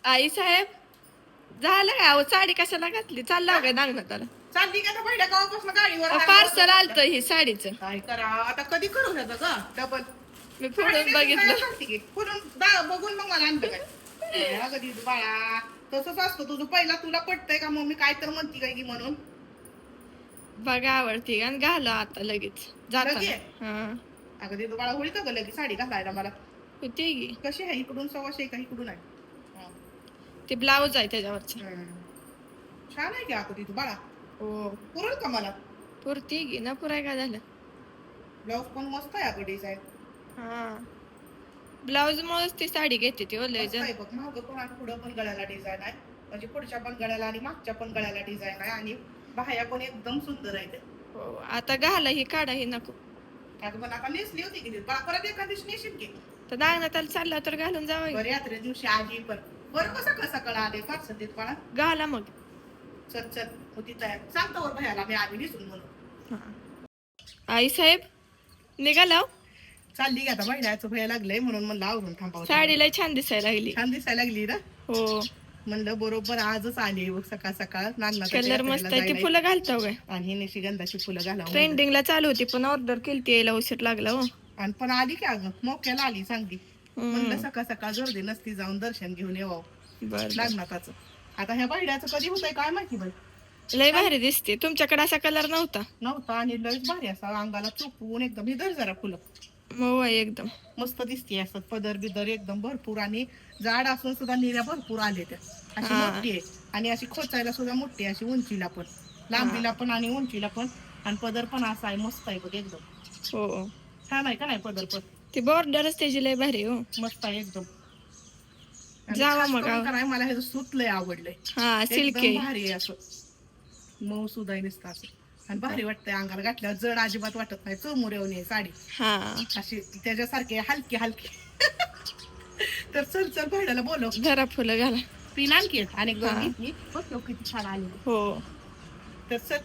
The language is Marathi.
आई साहेब झालं का अहो साडी कशाला घातली चालला काय नागनाथ त्याला चालली का तर पहिल्या गावापासून गाडीवर पार्सल आलत ही साडीचं काय करा आता कधी करू ह्याचं का डबल मी फोडून बघितलं बघून मग मला आणलं काय कधी बाळा तसंच असतं तुझं पहिला तुला पटतंय का मग मी काय तर म्हणती काय की म्हणून बघा आवडती आणि घाला आता लगेच जाता लगे? हा अगं ते बाळा होईल का ग लगी साडी घालायला मला होती की कशी आहे इकडून 125 का इकडून आहे ते ब्लाऊज आहे त्याच्यावरचं छान आहे की अगं तिथं बाळा हो पुरेल का मला पुरती की ना पुराय काय झालं ब्लाऊज पण मस्त आहे अगं डिझाईन हा ब्लाऊज मुळेच ती साडी घेते ती ओले मस्त आहे बघ मागं पण आणि पुढं पण गळ्याला डिझाईन आहे म्हणजे पुढच्या पण गळ्याला आणि मागच्या पण गळ्याला डिझाईन आहे आणि बाह्या पण एकदम सुंदर आहे ते हो आता घाला ही काढा ही नको अगं पण आता नेसली होती की बाळा परत एका दिवशी नेशील की तर नागनाथाला चालला तर घालून जावं बरं यात्रे दिवशी आजी पण बरं कसं कसं कळा आले फार सध्यात बाळा घाला मग चल चल होती तयार सांगतो वर भयाला मी आधी दिसून म्हणून आई साहेब निघाला हो? चालली की आता महिन्याचं भया लागलंय म्हणून म्हणलं आवरून थांबावं साडीला छान दिसायला लागली छान दिसायला लागली ना हो म्हणलं बरोबर आजच आली बघ सकाळ सकाळ कलर मस्त आहे ती फुलं घालतो काय आणि ही निशिगंधाची फुलं घालावं ट्रेंडिंगला चालू होती पण ऑर्डर केली यायला उशीर लागला हो आणि पण आली की अगं मोक्याला आली चांगली म्हणलं सकाळ सकाळ गर्दी नसती जाऊन दर्शन घेऊन यावं बर नागनाथाचं आता ह्या बायड्याचं कधी होतंय काय माहिती बाई लय भारी दिसते तुमच्याकडे असा कलर नव्हता नव्हता आणि लयच भारी असा अंगाला चोपून एकदम ही दर जरा फुलं मऊ आहे एकदम मस्त दिसते असं पदर बिदर एकदम भरपूर आणि जाड असून सुद्धा निर्या भरपूर आले त्या अशी हा. मोठी आहे आणि अशी खोचायला सुद्धा मोठी आहे अशी उंचीला पण लांबीला पण आणि उंचीला पण आणि पदर पण असा आहे मस्त आहे बघ एकदम हो छान आहे का नाही पदर पण ती बॉर्डरच त्याची लय भारी हो मस्त आहे एकदम आणि जावा खास मग करून आव. का नाही, मला हे सूत लय आवडलंय हा एकदम सिल्की भारी आहे असं मऊ सुद्धा नुसतं असं आणि भारी वाटतंय अंगाला घातल्यावर जड अजिबात वाटत नाही चोमुर येऊन ये साडी हा अशी त्याच्यासारखी हलकी हलकी तर चल चल भाड्याला बोलव जरा फुलं घाला पिन आणखी आणि हा. घेतली बघ किती छान आली हो तर चल